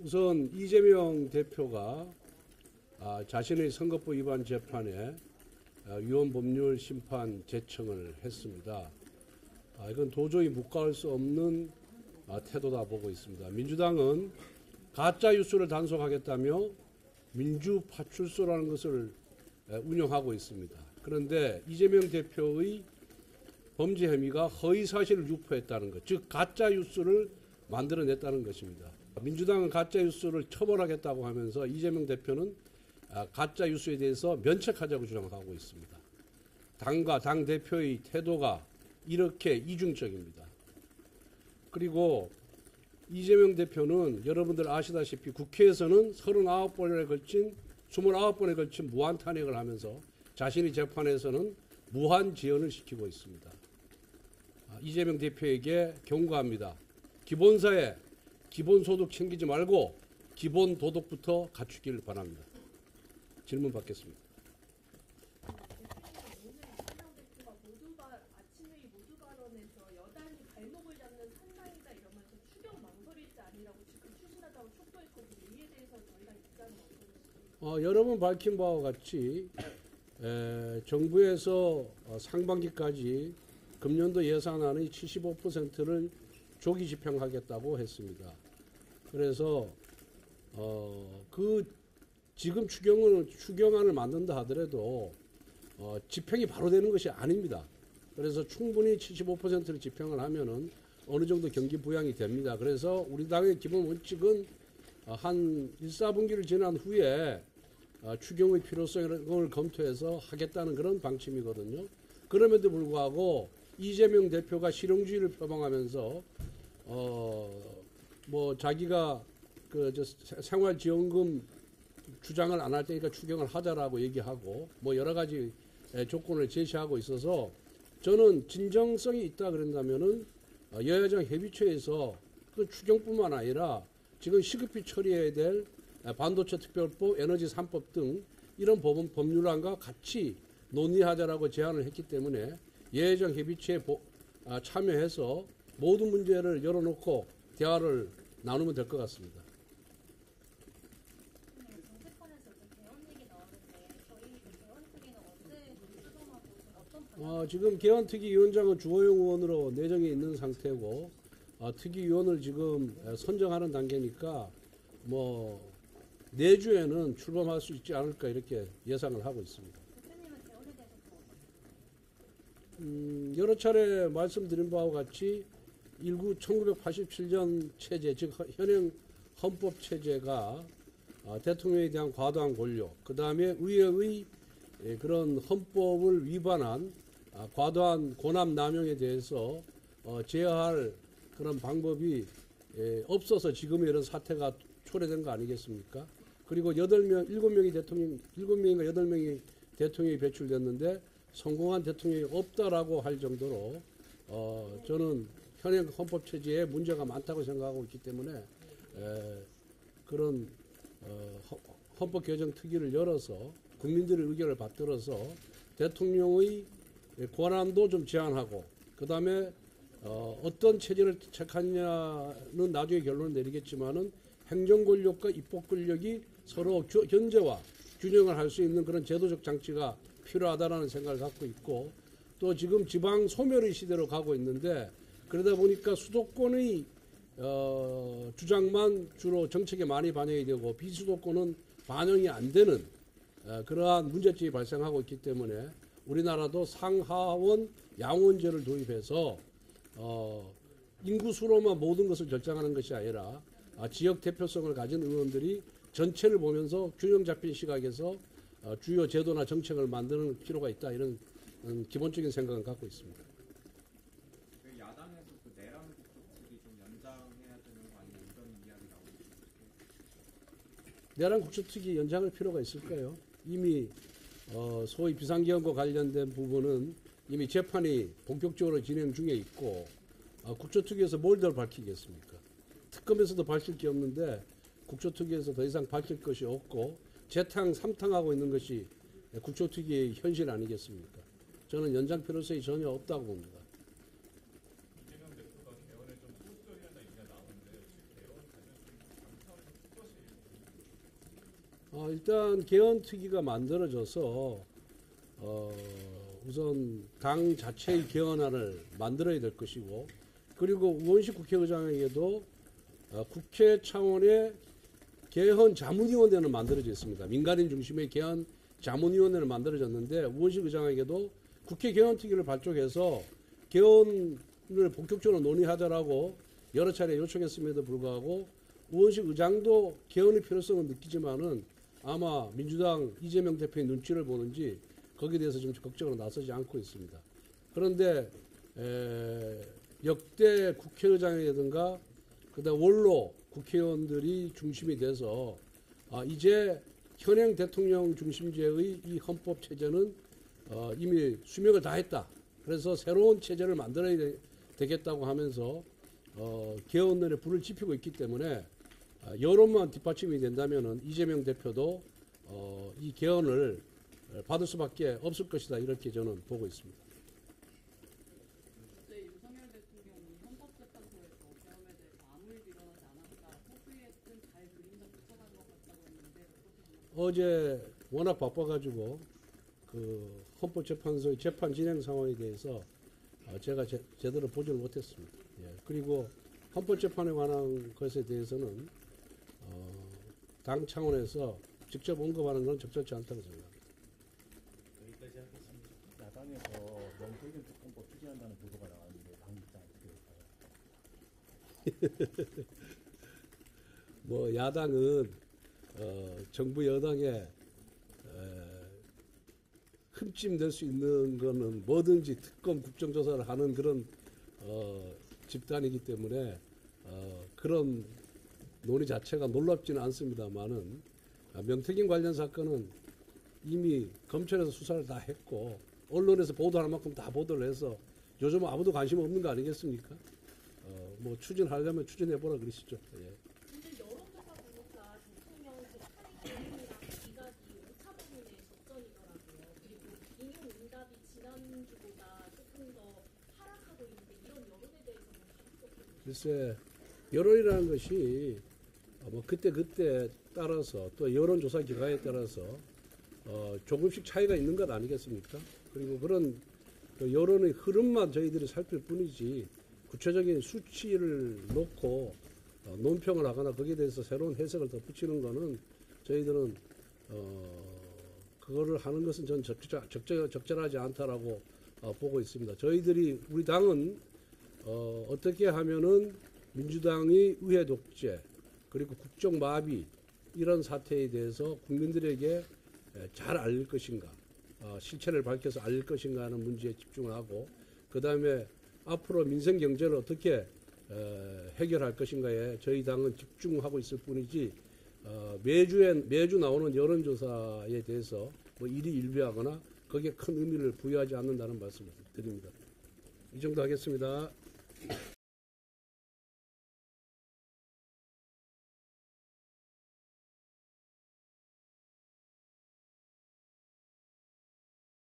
우선 이재명 대표가 자신의 선거법 위반 재판에 위헌법률 심판 제청을 했습니다. 이건 도저히 묵과할 수 없는 태도다 보고 있습니다. 민주당은 가짜 뉴스를 단속하겠다며 민주파출소라는 것을 운영하고 있습니다. 그런데 이재명 대표의 범죄 혐의가 허위사실을 유포했다는 것, 즉 가짜 뉴스를 만들어냈다는 것입니다. 민주당은 가짜 뉴스를 처벌하겠다고 하면서 이재명 대표는 가짜 뉴스에 대해서 면책하자고 주장하고 있습니다. 당과 당 대표의 태도가 이렇게 이중적입니다. 그리고 이재명 대표는 여러분들 아시다시피 국회에서는 29번에 걸친 무한 탄핵을 하면서 자신의 재판에서는 무한 지연을 시키고 있습니다. 이재명 대표에게 경고합니다. 기본사회, 기본소득 챙기지 말고 기본도덕부터 갖추길 바랍니다. 질문 받겠습니다. 아침회의 모두 발언에서 여당이 발목을 잡는 산당이다 이러면서 추경 망설일지 아니라고 지금 추진하다고 촉구했거든요. 이에 대해서 저희가 입장을 어떠셨습니까? 여러 번 밝힌 바와 같이 정부에서 상반기까지 금년도 예산안의 75%를 조기 집행하겠다고 했습니다. 그래서 지금 추경안을 만든다 하더라도 집행이 바로 되는 것이 아닙니다. 그래서 충분히 75%를 집행을 하면은 어느 정도 경기 부양이 됩니다. 그래서 우리 당의 기본 원칙은 한 1, 4분기를 지난 후에 추경의 필요성을 검토해서 하겠다는 그런 방침이거든요. 그럼에도 불구하고 이재명 대표가 실용주의를 표방하면서 자기가 생활지원금 주장을 안 할 테니까 추경을 하자라고 얘기하고 여러 가지 조건을 제시하고 있어서 저는 진정성이 있다 그런다면은 여야정 협의체에서 그 추경뿐만 아니라 지금 시급히 처리해야 될 반도체 특별법, 에너지 3법 등 이런 법률안과 같이 논의하자라고 제안을 했기 때문에 여야정 협의체에 참여해서 모든 문제를 열어놓고 대화를 나누면 될 것 같습니다. 지금 개헌특위위원장은 주호영 의원으로 내정이 있는 상태고 특위위원을 지금 선정하는 단계니까 내주에는 출범할 수 있지 않을까 이렇게 예상을 하고 있습니다. 대표님은 개헌에 대해서 여러 차례 말씀드린 바와 같이 1987년 체제, 즉 현행 헌법 체제가 대통령에 대한 과도한 권력, 그 다음에 의회의 그런 헌법을 위반한 과도한 권한 남용에 대해서 제어할 그런 방법이 없어서 지금의 이런 사태가 초래된 거 아니겠습니까? 그리고 7명인가 8명이 대통령이 배출됐는데 성공한 대통령이 없다라고 할 정도로 저는 현행 헌법 체제에 문제가 많다고 생각하고 있기 때문에 그런 헌법 개정 특위를 열어서 국민들의 의견을 받들어서 대통령의 권한도 좀 제한하고 그 다음에 어떤 체제를 택하느냐는 나중에 결론을 내리겠지만은 행정 권력과 입법 권력이 서로 견제와 균형을 할 수 있는 그런 제도적 장치가 필요하다라는 생각을 갖고 있고 또 지금 지방 소멸의 시대로 가고 있는데 그러다 보니까 수도권의 주장만 주로 정책에 많이 반영이 되고 비수도권은 반영이 안 되는 그러한 문제점이 발생하고 있기 때문에 우리나라도 상하원 양원제를 도입해서 인구 수로만 모든 것을 결정하는 것이 아니라 지역 대표성을 가진 의원들이 전체를 보면서 균형 잡힌 시각에서 주요 제도나 정책을 만드는 필요가 있다 이런 기본적인 생각을 갖고 있습니다. 야당에서 내란 국토특위 좀 연장해야 되는 거 아니냐 이런 이야기 나오고 있습니다. 내란 국토특위 연장할 필요가 있을까요? 이미 소위 비상기업과 관련된 부분은 이미 재판이 본격적으로 진행 중에 있고 국토특위에서 뭘 더 밝히겠습니까? 특검에서도 밝힐 게 없는데 국토특위에서 더 이상 밝힐 것이 없고 재탕, 삼탕하고 있는 것이 국토특위의 현실 아니겠습니까? 저는 연장 필요성이 전혀 없다고 봅니다. 이재명 대표가 개헌에 좀 소극적이라는 얘기가 나오는데 개헌 관련성이 일단 개헌특위가 만들어져서 우선 당 자체의 개헌안을 만들어야 될 것이고, 그리고 우원식 국회의장에게도 국회 차원의 개헌 자문위원회는 만들어져 있습니다. 민간인 중심의 개헌 자문위원회는 만들어졌는데, 우원식 의장에게도 국회 개헌특위를 발족해서 개헌을 본격적으로 논의하자라고 여러 차례 요청했음에도 불구하고 우원식 의장도 개헌의 필요성을 느끼지만은 아마 민주당 이재명 대표의 눈치를 보는지 거기에 대해서 좀 적극적으로 나서지 않고 있습니다. 그런데 역대 국회의장이라든가 그다음 원로 국회의원들이 중심이 돼서 이제 현행 대통령 중심제의 이 헌법 체제는 이미 수명을 다했다. 그래서 새로운 체제를 만들어야 되겠다고 하면서 개헌론에 불을 지피고 있기 때문에 여론만 뒷받침이 된다면은 이재명 대표도 이 개헌을 받을 수밖에 없을 것이다, 이렇게 저는 보고 있습니다. 어제 윤석열 대통령이 헌법재판소에서 개헌에 대해서 아무 일도 일어나지 않았다, 소수의 잘 그림자 붙여간 것 같다고 했는데 어떻게 생각하세요? 어제 워낙 바빠가지고 그 헌법재판소의 재판 진행 상황에 대해서 제가 제대로 보지를 못했습니다. 예. 그리고 헌법재판에 관한 것에 대해서는 당 차원에서 직접 언급하는 건 적절치 않다고 생각합니다. 여기까지 하겠습니다. 야당에서 명태균 특검법 추진한다는 보도가 나왔는데 당 입장 어떻게 될까요? 뭐 야당은 정부 여당에 흠집낼 수 있는 거는 뭐든지 특검 국정조사를 하는 그런 집단이기 때문에 그런 논의 자체가 놀랍지는 않습니다만은 명태균 관련 사건은 이미 검찰에서 수사를 다 했고 언론에서 보도할 만큼 다 보도를 해서 요즘 아무도 관심 없는 거 아니겠습니까? 뭐 추진하려면 추진해보라 그러시죠. 예. 근데 여론조사 보니까 대통령 재판의 기능이랑 기각이 5차 범위내 접전이더라고요. 그리고 인용 응답이 지난주보다 조금 더 하락하고 있는데 이런 여론에 대해서는 어떻게 글쎄, 여론이라는 것이 뭐 그때 따라서 또 여론조사 기관에 따라서 조금씩 차이가 있는 것 아니겠습니까? 그리고 그런 그 여론의 흐름만 저희들이 살필 뿐이지 구체적인 수치를 놓고 논평을 하거나 거기에 대해서 새로운 해석을 더 붙이는 거는 저희들은 그거를 하는 것은 전 적절하지 않다라고 보고 있습니다. 저희들이 우리 당은 어떻게 하면은 민주당이 의회 독재 그리고 국정 마비 이런 사태에 대해서 국민들에게 잘 알릴 것인가, 실체를 밝혀서 알릴 것인가 하는 문제에 집중을 하고, 그 다음에 앞으로 민생 경제를 어떻게 해결할 것인가에 저희 당은 집중하고 있을 뿐이지 매주 나오는 여론조사에 대해서 뭐 일희일비하거나 거기에 큰 의미를 부여하지 않는다는 말씀을 드립니다. 이 정도 하겠습니다.